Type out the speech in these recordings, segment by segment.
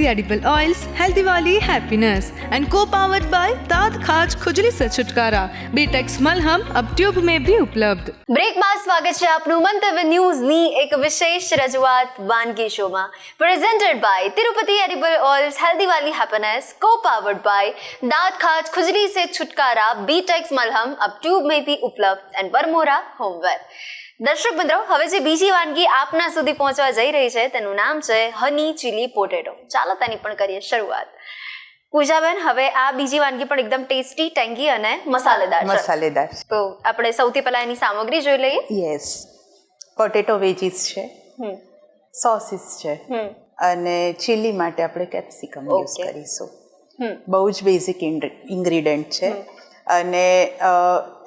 Tirupati edible oils, healthy वाली happiness and को powered by दांत खाज खुजली से छुटकारा। बीटेक्स मलहम अब ट्यूब में भी उपलब्ध। બ્રેક બાદ સ્વાગત છે આપનું મંતવ્ય ન્યૂઝની એક વિશેષ રજૂઆત વાનગી શોમાં, presented by Tirupati edible oils, healthy વાલી हैप्पीनेस, को पावर्ड बाय दांत खाज खुजली से छुटकारा, बीटेक्स मलहम अब ट्यूब में भी उपलब्ध एंड बरमोरा होमवेर। દર્શક મિત્રો, હવે જે બીજી વાનગી આપના સુધી પહોંચવા જઈ રહી છે તેનું નામ છે હની ચીલી પોટેટો। ચાલો તેની પણ કરીએ શરૂઆત। પૂજાબેન, હવે આ બીજી વાનગી પણ એકદમ ટેસ્ટી, ટેંગી અને મસાલેદાર છે। તો આપણે સૌથી પહેલા એની સામગ્રી જોઈ લઈએ। યસ, પોટેટો વેજીસ છે, સોસીસ છે અને ચીલી માટે આપણે કેપ્સિકમ યુઝ કરીશું। બહુ જ બેઝિક ઇન્ગ્રીડિયન્ટ છે અને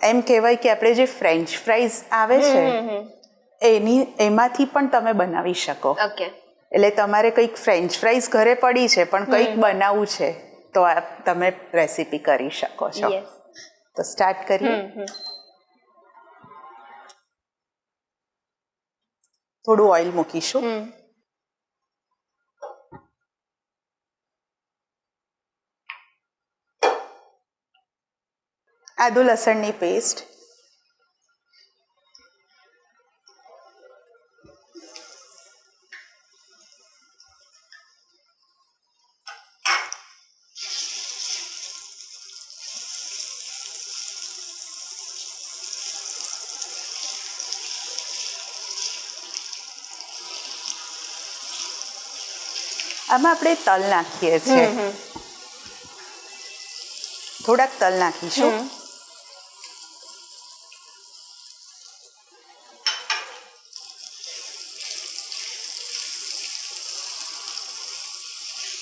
એમ કહેવાય કે આપણે જે ફ્રેન્ચ ફ્રાઈઝ આવે છે એમાંથી પણ તમે બનાવી શકો। એટલે તમારે કંઈક ફ્રેન્ચ ફ્રાઈઝ ઘરે પડી છે પણ કંઈક બનાવવું છે તો આ તમે રેસીપી કરી શકો છો। તો સ્ટાર્ટ કરીએ। થોડું ઓઇલ મૂકીશું। આદુ લસણની પેસ્ટ, આમાં આપણે તલ નાખીએ છીએ, થોડાક તલ નાખીશું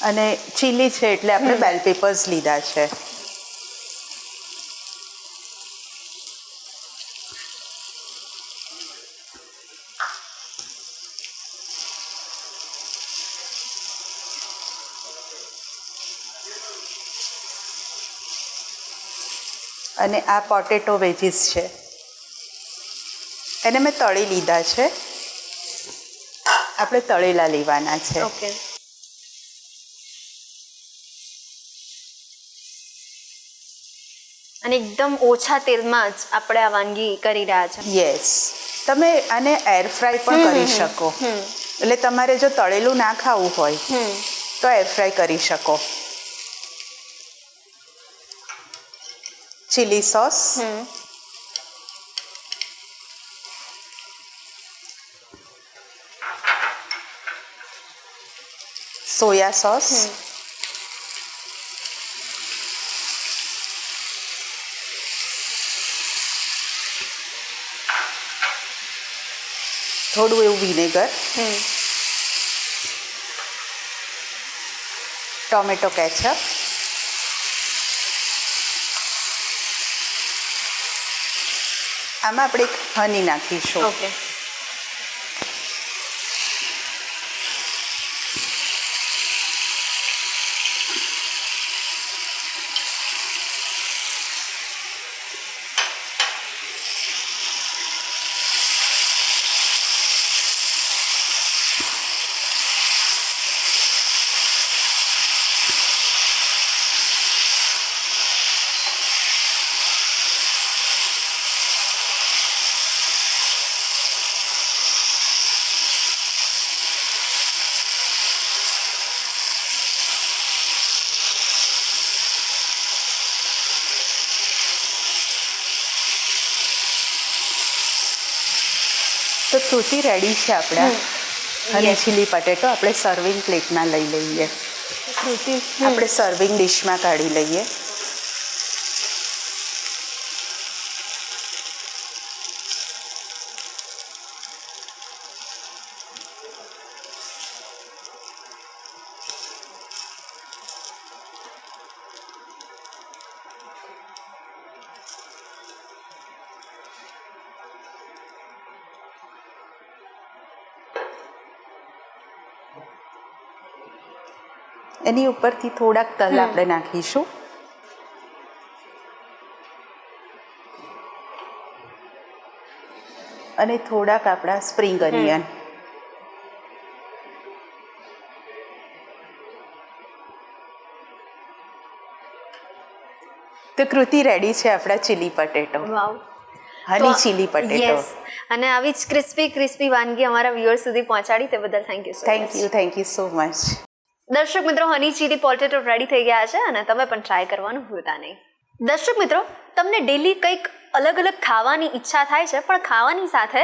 અને ચીલી છે એટલે આપણે બેલ પેપર્સ લીધા છે। અને આ પોટેટો વેજીસ છે એને મેં તળી લીધા છે, આપણે તળેલા લેવાના છે। અને એકદમ ઓછા તેલમાં જ આપણે આ વાનગી કરી રહ્યા છે। યસ, તમે આને એર ફ્રાય પણ કરી શકો, એટલે તમારે જો તળેલું ના ખાવું હોય તો એર ફ્રાય કરી શકો। ચીલી સોસ, સોયા સોસ, થોડું એવું વિનેગર, ટોમેટો કેચઅપ, આમાં આપણે હની નાખીશું। તો તૂટી રેડી છે આપણા હની ચીલી પટેટો। આપણે સર્વિંગ પ્લેટમાં લઈ લઈએ, આપણે સર્વિંગ ડિશમાં કાઢી લઈએ। એની ઉપરથી થોડાક તલ આપણે નાખીશું અને થોડાક આપણા સ્પ્રિંગ અનિયન। તો કૃતિ રેડી છે આપણા ચીલી પટેટો, વાવ, હની ચીલી પટેટો. યસ, અને આવી જ ક્રિસ્પી વાનગી અમારા વ્યુઅર્સ સુધી પહોંચાડી તે બદલ thank you. Thank you so much. દર્શક મિત્રો, હની ચીલી પોટેટો રેડી થઈ ગયા છે અને તમે પણ ટ્રાય કરવાનું ભૂલતા નહીં. દર્શક મિત્રો, તમને ડેલી કંઈક અલગ અલગ ખાવાની ઈચ્છા થાય છે, પણ ખાવાની સાથે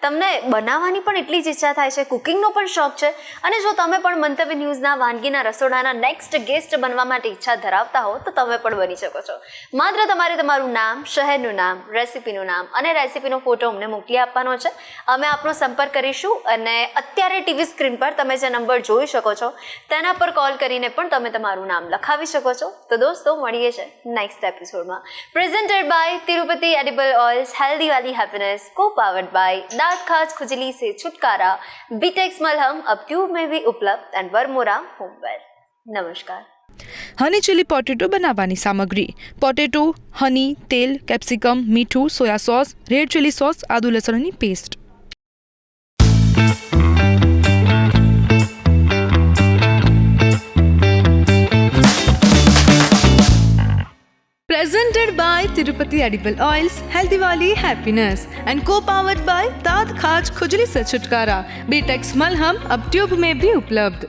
તમને બનાવવાની પણ એટલી જ ઈચ્છા થાય છે, કુકિંગનો પણ શોખ છે, અને જો તમે પણ મંતવ્ય ન્યૂઝના વાનગીના રસોડાના નેક્સ્ટ ગેસ્ટ બનવા માટે ઈચ્છા ધરાવતા હો તો તમે પણ બની શકો છો. માત્ર તમારે તમારું નામ, શહેરનું નામ, રેસિપીનું નામ અને રેસિપીનો ફોટો અમને મોકલી આપવાનો છે. અમે આપનો સંપર્ક કરીશું અને અત્યારે ટીવી સ્ક્રીન પર તમે જે નંબર જોઈ શકો છો તેના પર કોલ કરીને પણ તમે તમારું નામ લખાવી શકો છો. તો દોસ્તો, મળીએ છે નેક્સ્ટ એપિસોડમાં. Presented by Tirupati edible oils, healthy वाली हैप्पीनेस, को पावर्ड बाय दांत खाज खुजली से छुटकारा, बीटेक्स मलहम अब ट्यूब में भी उपलब्ध एंड बरमोरा होमवेयर. नमस्कार. હની ચીલી પોટેટો બનાવવાની સામગ્રી: પોટેટો, હની, તેલ, કેપ્સિકમ, મીઠું, soya sauce, red chilli sauce, આદુ લસણની paste. Presented by Tirupati Edible Oils, Healthy Wali Happiness and co-powered by दांत खाज खुजली से छुटकारा, बीटेक्स मलहम अब ट्यूब में भी उपलब्ध.